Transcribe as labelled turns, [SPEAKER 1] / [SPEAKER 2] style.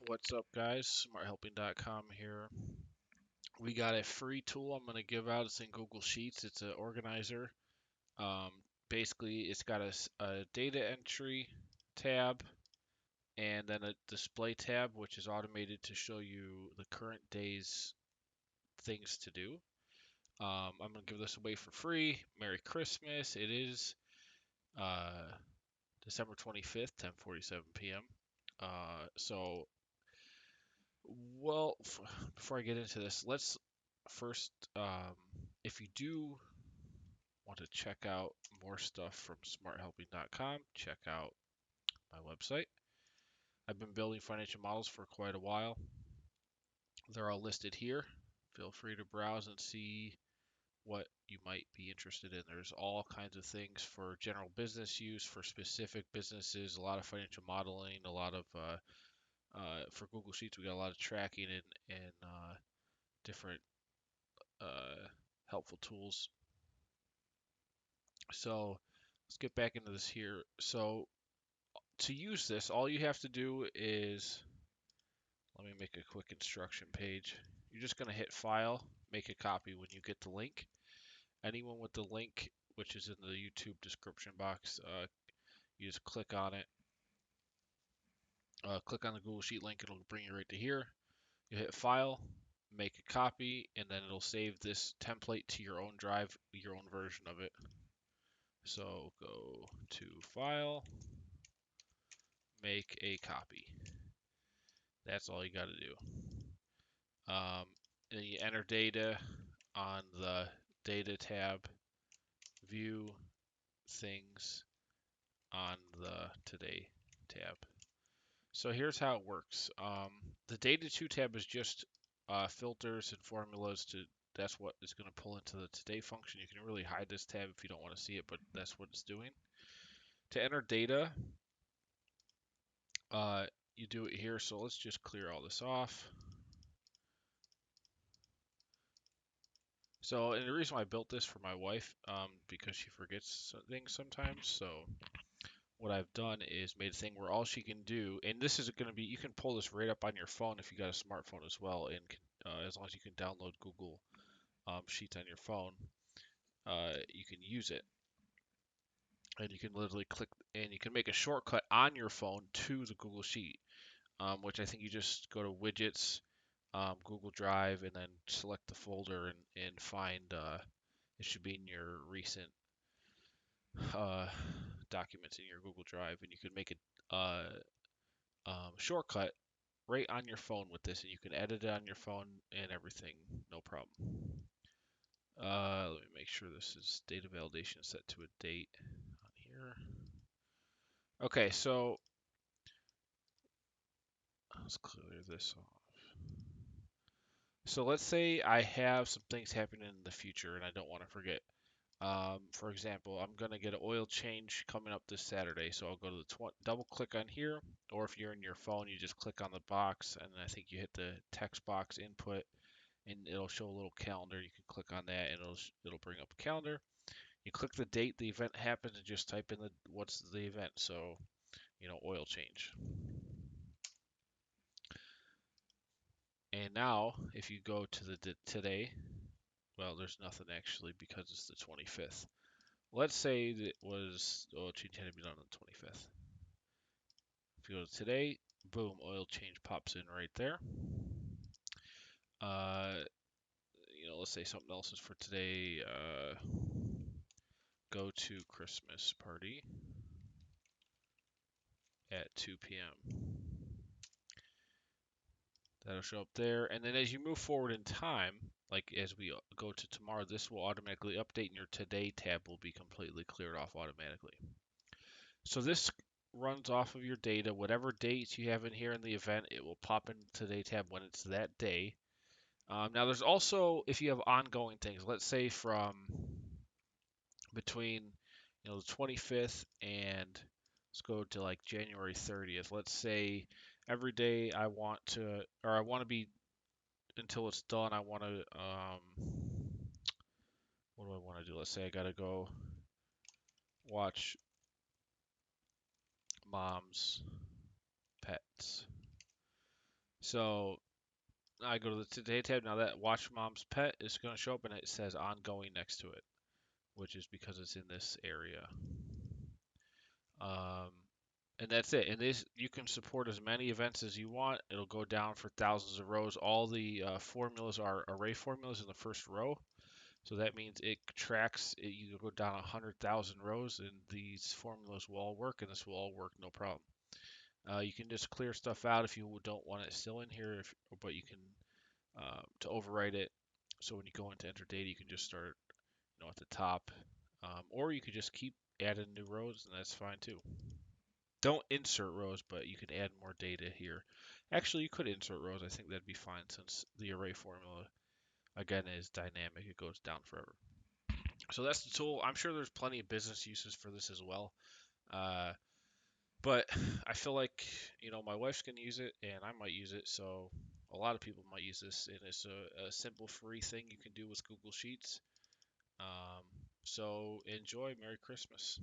[SPEAKER 1] What's up, guys? SmartHelping.com here. We got a free tool I'm going to give out. It's in Google Sheets. It's an organizer. Um, Basically, it's got a data entry tab and then a display tab, which is automated to show you the current day's things to do. I'm going to give this away for free. Merry Christmas. It is uh, December 25th, 10:47 p.m. So Well, before I get into this, let's first, if you do want to check out more stuff from smarthelping.com, check out my website. I've been building financial models for quite a while. They're all listed here. Feel free to browse and see what you might be interested in. There's all kinds of things for general business use, for specific businesses, a lot of financial modeling, a lot of, for Google Sheets, we got a lot of tracking and different uh, helpful tools. So let's get back into this here. So to use this, all you have to do is, let me make a quick instruction page. You're just going to hit File, make a copy when you get the link. Anyone with the link, which is in the YouTube description box, you just click on it. Click on the Google Sheet link, it'll bring you right to here. You hit File, make a copy, and then it'll save this template to your own drive, your own version of it. So go to File, make a copy. That's all you got to do. And you enter data on the Data tab, View Things on the Today tab. So here's how it works. The Data 2 tab is just filters and formulas to. That's what is going to pull into the Today function. You can really hide this tab if you don't want to see it, but that's what it's doing. To enter data, you do it here. So let's just clear all this off. So, and the reason why I built this for my wife, because she forgets things sometimes. So, what I've done is made a thing where all she can do, and this is going to be, you can pull this right up on your phone if you got a smartphone as well, and as long as you can download Google Sheets on your phone, you can use it. And you can literally click, and you can make a shortcut on your phone to the Google Sheet, which I think you just go to Widgets, Google Drive, and then select the folder and find. It should be in your recent uh, documents in your Google Drive, and you can make a shortcut right on your phone with this, and you can edit it on your phone and everything, no problem. Let me make sure this is data validation set to a date on here. Okay, so let's clear this off. So let's say I have some things happening in the future and I don't want to forget. For example, I'm going to get an oil change coming up this Saturday. So I'll go to the double click on here, or if you're in your phone, you just click on the box, and I think you hit the text box input, and it'll show a little calendar. You can click on that, and it'll bring up a calendar. You click the date the event happens, and just type in what's the event. So, oil change. And now, if you go to the today, well, there's nothing actually because it's the 25th. Let's say that was oil change had to be done on the 25th. If you go to today, boom, oil change pops in right there. Uh, let's say something else is for today. Go to Christmas party at 2 p.m. That'll show up there. And then as you move forward in time, like as we go to tomorrow, this will automatically update and your Today tab will be completely cleared off automatically. So this runs off of your data. Whatever dates you have in here in the event, it will pop in Today tab when it's that day. Now there's also, if you have ongoing things, let's say from between the 25th and let's go to like January 30th. Let's say every day I want to, or I want to be until it's done. I want to, what do I want to do? Let's say I got to go watch Mom's Pets. So I go to the Today tab. Now that Watch Mom's Pet is going to show up and it says ongoing next to it, which is because it's in this area. Um, and that's it. And this you can support as many events as you want. It'll go down for thousands of rows. All the formulas are array formulas in the first row. So that means it tracks, you can go down 100,000 rows and these formulas will all work and this will all work no problem. You can just clear stuff out if you don't want it still in here, but you can, to overwrite it. So when you go into enter data, you can just start, at the top. Or you could just keep adding new rows and that's fine too. Don't insert rows, but you can add more data here. Actually, you could insert rows. I think that'd be fine since the array formula, again, is dynamic. It goes down forever. So that's the tool. I'm sure there's plenty of business uses for this as well. Uh, but I feel like, my wife's going to use it and I might use it. So a lot of people might use this. And it's a simple free thing you can do with Google Sheets. Um, so enjoy. Merry Christmas.